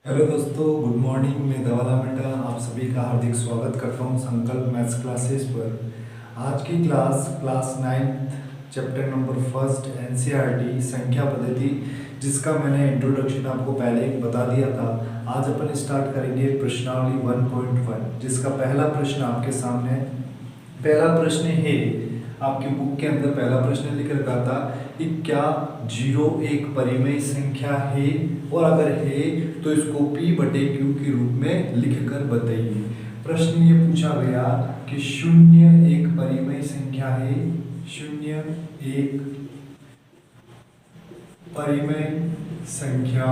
Hello दोस्तों, good morning. मैं धवला मंडल आप सभी का हार्दिक स्वागत करता हूं संकल्प मैथ्स क्लासेस पर। आज की class 9th chapter number first NCERT संख्या पद्धति, जिसका मैंने इंट्रोडक्शन आपको पहले ही बता दिया था। आज अपन स्टार्ट करेंगे प्रश्नावली 1.1, जिसका पहला प्रश्न आपके सामने है। पहला प्रश्न है, आपकी बुक के अंदर पहला प्रश्न लिख रखा था कि क्या 0 एक परिमेय संख्या है, और अगर है तो इसको p/q के रूप में लिखकर बताइए। प्रश्न ये पूछा गया कि 0 एक परिमेय संख्या है, 0 एक परिमेय संख्या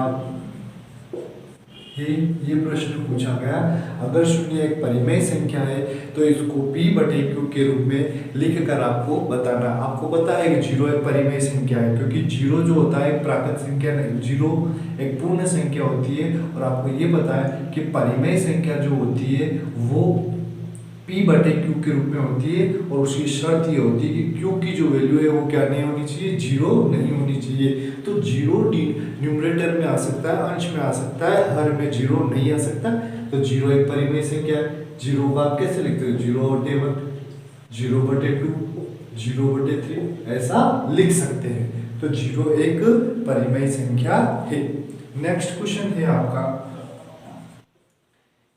है, ये प्रश्न पूछा गया। अगर 0 एक परिमेय संख्या है तो इसको p/q के रूप में लिखकर आपको बताना। आपको पता है कि 0 एक परिमेय संख्या है, क्योंकि 0 जो होता है एक प्राकृत संख्या नहीं, 0 एक पूर्ण संख्या होती है। और आपको ये पता है कि परिमेय संख्या जो होती है वो p/q के रूप में होती है, और उसकी शर्त ये होती है कि q की जो वैल्यू है वो क्या नहीं होनी चाहिए, 0 नहीं होनी चाहिए। तो 0 न्यूमरेटर में आ सकता है, अंश में आ सकता है, हर में 0 नहीं आ सकता। तो 0 एक परिमेय संख्या है। 0 को आप कैसे लिखते हो, 0/1, 0/2, 0/3 ऐसा लिख सकते हैं। तो 0 एक परिमेय संख्या है। नेक्स्ट क्वेश्चन है आपका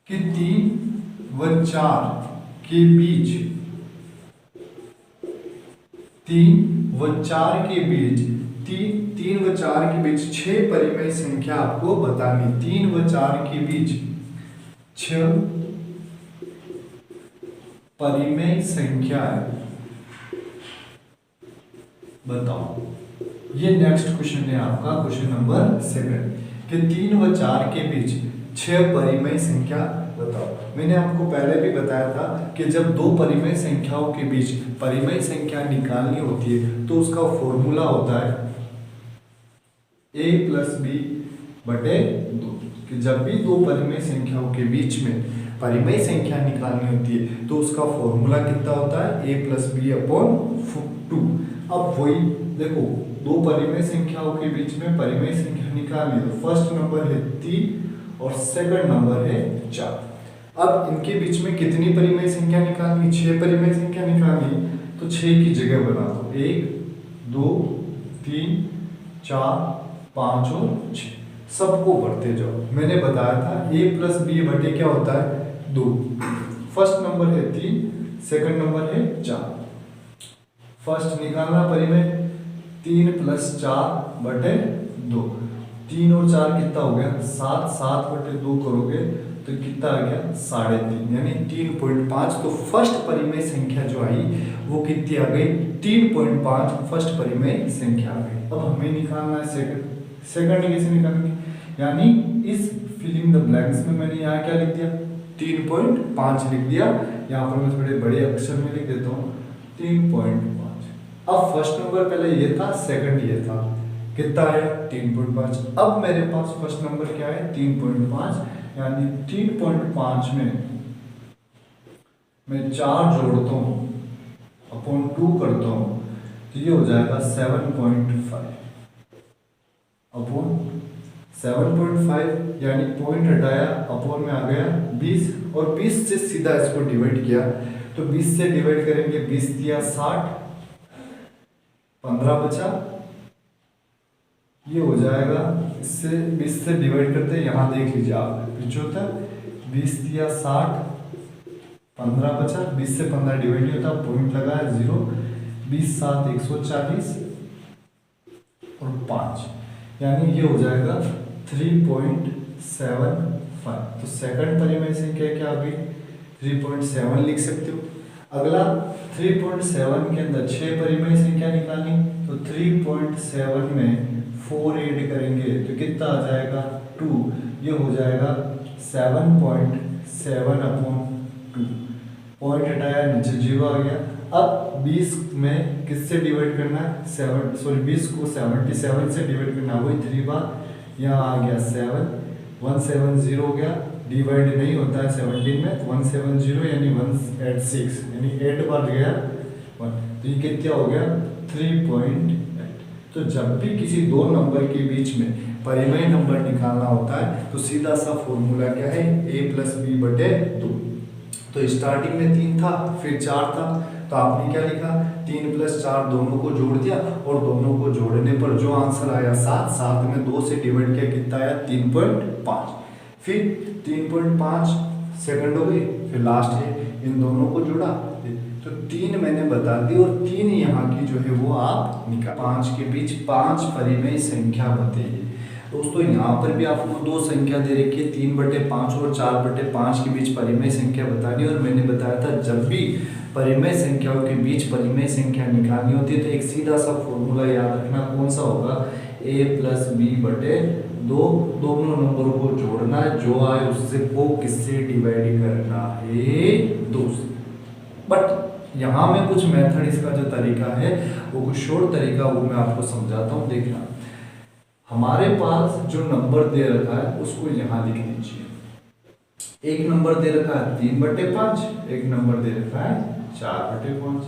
कि 3 व 4 के बीच 3 व 4 के बीच 3 व 4 के बीच 6 परिमेय संख्या आपको बतानी। 3 व 4 के बीच 6 परिमेय संख्या है, बताओ। ये नेक्स्ट क्वेश्चन है आपका, क्वेश्चन नंबर 7 कि 3 व 4 के बीच 6 परिमेय संख्या बताओ। मैंने आपको पहले भी बताया था कि जब दो परिमेय संख्याओं के बीच परिमेय संख्या निकालनी होती है तो उसका फॉर्मूला होता है a + b/2। कि जब भी दो परिमेय संख्याओं के बीच में परिमेय संख्या निकालनी होती है तो उसका फॉर्मूला कितना होता है, a + b/2। अब वही देखो, दो परिमेय संख्याओं के बीच में परिमेय संख्या निकालनी है। फर्स्ट नंबर है 3 और सेकंड नंबर है 4। अब इनके बीच में कितनी परिमेय संख्या निकालनी, 6 परिमेय संख्या निकालनी। तो 6 की जगह बना दो, 1 2 3 4 5 और 6, सबको बढ़ते जाओ। मैंने बताया था a + b/ क्या होता है, 2। फर्स्ट नंबर है 3, सेकंड नंबर है 4। फर्स्ट निकालना परिमेय 3 + 4/2। 3 और 4 कितना हो गया, 7। 7/2 करोगे तो कितना आ गया, 3.5, यानी 3.5। तो फर्स्ट परिमेय संख्या जो आई वो कितनी आ गई, 3.5 फर्स्ट परिमेय संख्या आ गई। अब हमें निकालना है सेकंड कैसे निकालेंगे, यानी इस फिलिंग द ब्लैंक्स में मैंने यहाँ क्या लिख दिया, 3.5 लिख दिया। यहाँ पर मैं थोड़े बड़े अक्षर में लिख देता हूँ 3.5। अब फर्स्ट नंबर पहले ये था, सेकंड ये था, कितना आया 3.5। अब मेरे पास फर्स्ट नंबर क्या है, 3.5, यानी 3.5 में मैं 4 जोड़ता हूँ अपॉन 2 करता हूँ तो ये हो जाएगा 7.5 अपॉन 7.5, यानी पॉइंट हटाया, अपॉन में आ गया 20, और 20 से सीधा इसको डिवाइड किया। तो 20 से डिवाइड करेंगे, 20 दिया 60, 15 बचा, ये हो जाएगा। इससे 20 से डिवाइड करते हैं, यहाँ देख लीजिए आप, 75, 20 दिया 60, 15 बचा, 20 से 15 डिवाइड नहीं होता, पॉइंट लगाया 0, 20 7 140 और 5, यानी ये हो जाएगा 3.75। तो सेकंड परिमेय संख्या क्या आ गई, 3.7 लिख सकते हो। अगला 3.7 के अंदर 6 परिमेय संख्या निकालनी, तो 3.7 में 4 ऐड करेंगे तो कितना आ जाएगा, 2। ये हो जाएगा 7.7/2। पॉइंट हटाया, नीचे 0 आ गया। अब 20 में किससे डिवाइड करना है, 20 को 77 से डिवाइड करना, वही 3 बार, यहाँ आ गया 7, 170 हो गया, डिवाइड नहीं होता है 17 में, 170 यानी 186, यानी 8 बार गया 1, तो ये कितना हो गया 3.8। तो जब भी किसी दो नंबर के बीच में परिमेय नंबर निकालना होता है तो सीधा सा फॉर्मूला क्या है, a+b/2। तो स्टार्टिंग में 3 था, फिर 4 था, तो आपने क्या लिखा, 3 + 4 दोनों को जोड़ दिया और दोनों को जोड़ने पर जो आंसर आया 7, 7 में 2 से डिवाइड किया, कितना आया 3.5। फिर 3.5 सेकंड हो गई, फिर लास्ट है, इन दोनों को जोड़ा तो 3 मैंने बता दी और 3 यहाँ की जो है वो आप निकाल। 5 के बीच 5 परिमेय संख्या बताइए। दोस्तों यहाँ पर भी आपको 2 संख्या दे रखी है, 3/5 और 4/5 के बीच परिमेय संख्या बतानी। और मैंने बताया था जब भी परिमेय संख्याओं के बीच परिमेय संख्या निकालनी होती है तो एक सीधा सा फॉर्मूला याद रखना, कौन सा होगा, a+b/2। दोनों नंबरों को जोड़ना है, जो आए उससे को किससे डिवाइड करना है, 2 से। बट यहाँ में कुछ मेथड, इसका जो तरीका है वो कुछ शॉर्ट तरीका, वो मैं आपको समझाता हूँ। देखना, हमारे पास जो नंबर दे रखा है उसको यहाँ लिख दीजिए। एक नंबर दे रखा है 3/5, एक नंबर दे रखा है 4/5।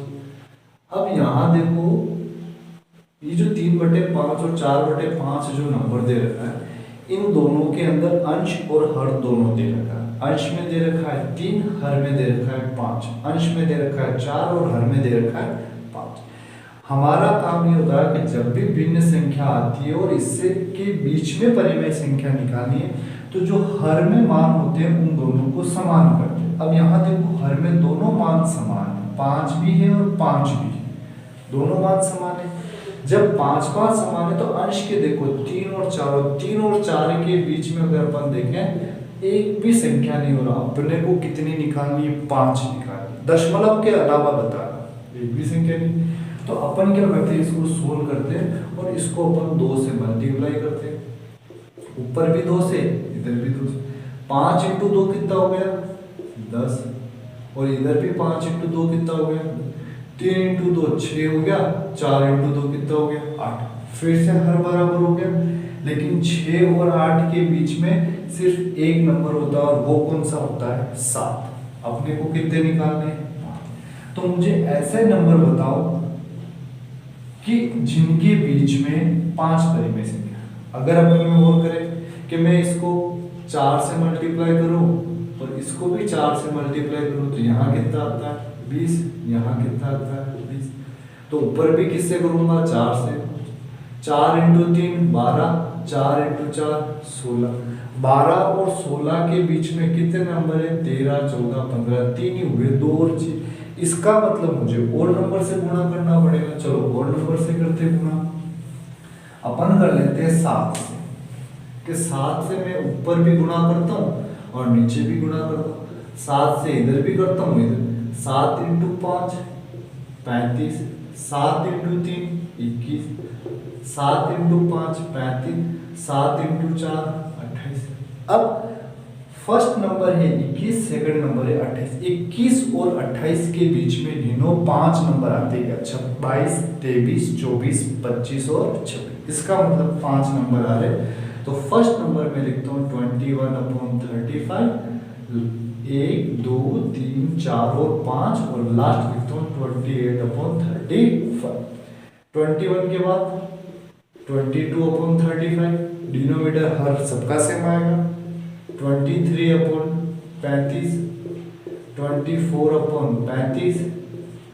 अब यहाँ देखो, ये जो 3/5 और 4/5 जो नंबर दे रखा है, इन दोनों के अंदर अंश और हर दोनों दे रखा है। अंश में दे रखा है 3, हर में दे रखा है 5। अंश में दे रखा है 4 और हर में दे रखा है 5। हमारा काम ये होता है कि जब भी भिन्न संख्या आती है और इससे के बीच में परिमेय संख्या निकालनी है तो जो हर में मान होते हैं उन दोनों को समान करते हैं। अब यहाँ देखो, हर में दोनों मान समान है, 5 भी है और 5 भी है, दोनों मान समान है। जब 5 समान है तो अंश के देखो 3 और 4, 3 और 4 के बीच में अगर अपन देखें एक भी संख्या नहीं हो रहा, अपने को कितनी निकालनी है, 5 निकालनी, दशमलव के अलावा बताना, एक भी संख्या नहीं। तो अपन क्या करते हैं, इसको सोल्व करते हैं और इसको अपन 2 से मल्टीप्लाई करते हैं, ऊपर भी 2 से, इधर भी 2 से। 5 × 2 कितना हो गया, 10, और इधर भी 5 × 2 कितना हो गया, 3 × 2 6 हो गया, 4 × 2 कितना हो गया, 8। फिर से हर बराबर हो गया, लेकिन 6 और 8 के बीच में सिर्फ एक नंबर होता है और वो कौन सा होता है, 7। अपने को कितने निकालने हैं, तो मुझे ऐसे नंबर बताओ कि जिनके बीच में 5 परिमेय संख्या। अगर अपन और करें कि मैं इसको 4 से मल्टीप्लाई करूं और इसको भी 4 से मल्टीप्लाई करूं तो यहाँ कितना आता है, 20, यहाँ कितना आता है, 20। तो ऊपर भी किससे करूंगा, 4 से। 4 × 3 12, 4 × 4 16। 12 और 16 के बीच में कितने नंबर है, 13 14 15, 3 ही हुए, 2 और 6। इसका मतलब मुझे और नंबर से गुणा करना पड़ेगा। चलो और नंबर से करते हैं गुणा। अपन कर लेते हैं 7 से, कि 7 से मैं ऊपर भी गुणा करता हूँ और नीचे भी गुणा करता हूँ। 7 से इधर भी करता हूँ, इधर 7 × 5 35, 7 × 3 21, 7 × 5 35, 7 × 4 28। अब फर्स्ट नंबर है 21, सेकंड नंबर है 28। 21 और 28 के बीच में गिनो 5 नंबर आते हैं, 22 23 24 25 और 26। इसका मतलब 5 नंबर आ रहे। तो फर्स्ट नंबर में लिखता हूँ 21/35, 1 2 3 4 और 5, और लास्ट लिखता हूँ 28/35। 21 के बाद 22/35, डिनोमिनेटर हर सबका सेम आएगा। 23/35, 24/35,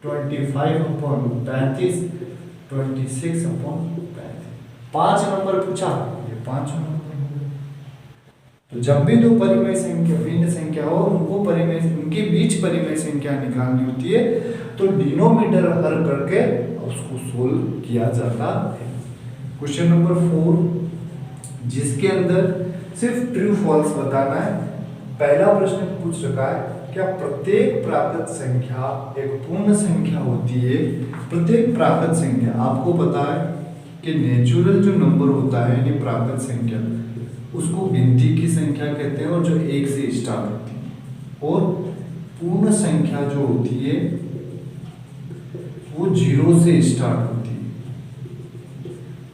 25/35, 26/35। 5 नंबर पूछा, ये 5 नंबर हो गए। तो जब भी दो परिमेय संख्या भिन्न संख्या हो उनको परिमेय, उनके बीच परिमेय संख्या निकालनी होती है तो डिनोमिनेटर हल करके उसको सोल्व किया जाता है। क्वेश्चन नंबर 4, जिसके अंदर सिर्फ ट्रू फॉल्स बताना है। पहला प्रश्न पूछ रखा है, क्या प्रत्येक प्राकृत संख्या एक पूर्ण संख्या होती है? प्रत्येक प्राकृत संख्या, आपको पता है कि नेचुरल जो नंबर होता है यानी प्राकृत संख्या, उसको गिनती की संख्या कहते हैं और जो 1 से स्टार्ट होती है। और पूर्ण संख्या जो होती है वो 0 से स्टार्ट होती है।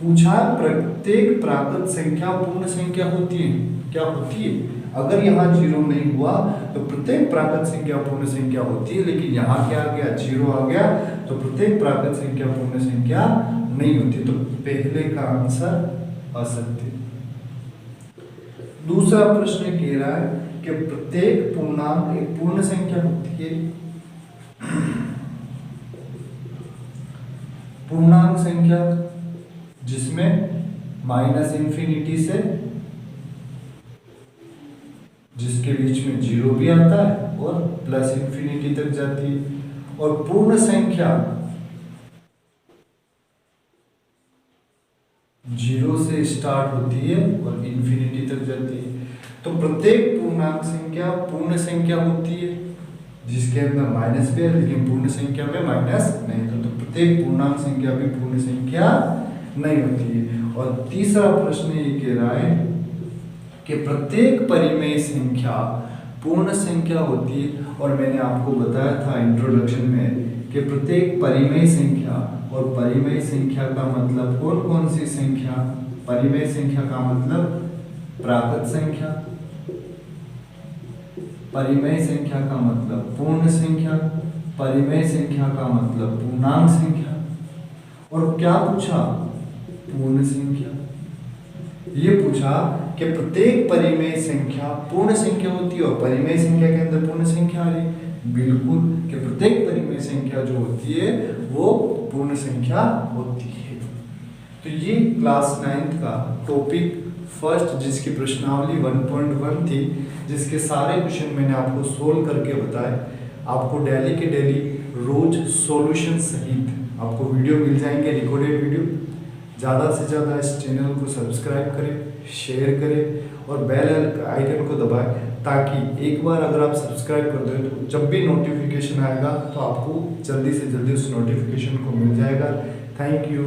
पूछा प्रत्येक प्राकृत संख्या पूर्ण संख्या होती है, क्या होती है? अगर यहाँ 0 नहीं हुआ तो प्रत्येक प्राकृत संख्या पूर्ण संख्या होती है, लेकिन यहाँ क्या आ गया, 0 आ गया, तो प्रत्येक प्राकृत संख्या पूर्ण संख्या नहीं होती। तो पहले का आंसर असत्य। दूसरा प्रश्न कह रहा है कि प्रत्येक पूर्णांक एक पूर्ण संख्या होती है। पूर्णांक संख्या जिसमें माइनस इंफिनिटी से जिसके बीच में जीरो भी आता है और प्लस इंफिनिटी तक जाती है, और पूर्ण संख्या जीरो से स्टार्ट होती है और इंफिनिटी तक जाती है। तो प्रत्येक पूर्णांक संख्या पूर्ण संख्या होती है जिसके अंदर माइनस भी है, लेकिन पूर्ण संख्या में माइनस नहीं होता। तो प्रत्येक पूर्णांक संख्या भी पूर्ण संख्या नहीं होती है। और तीसरा प्रश्न ये कह रहा है कि प्रत्येक परिमेय संख्या पूर्ण संख्या होती है, और मैंने आपको बताया था इंट्रोडक्शन में कि प्रत्येक परिमेय संख्या, और परिमेय संख्या का मतलब कौन कौन सी संख्या, परिमेय संख्या का मतलब प्राकृत संख्या, परिमेय संख्या का मतलब पूर्ण संख्या, परिमेय संख्या का मतलब पूर्णांक संख्या, और क्या पूछा, पूर्ण संख्या। ये पूछा कि प्रत्येक परिमेय संख्या पूर्ण संख्या होती है और परिमेय संख्या के अंदर पूर्ण संख्या आ रही। बिल्कुल, कि प्रत्येक परिमेय संख्या जो होती है वो पूर्ण संख्या होती है। तो ये क्लास 9th का टॉपिक फर्स्ट, जिसकी प्रश्नावली 1.1 थी, जिसके सारे क्वेश्चन मैंने आपको सोल्व करके बताए। आपको डेली के डेली रोज सॉल्यूशन सहित आपको वीडियो मिल जाएंगे, रिकॉर्डेड वीडियो। ज़्यादा से ज़्यादा इस चैनल को सब्सक्राइब करें, शेयर करें और बेल आइकन को दबाएं, ताकि एक बार अगर आप सब्सक्राइब कर दें तो जब भी नोटिफिकेशन आएगा तो आपको जल्दी से जल्दी उस नोटिफिकेशन को मिल जाएगा। Thank you.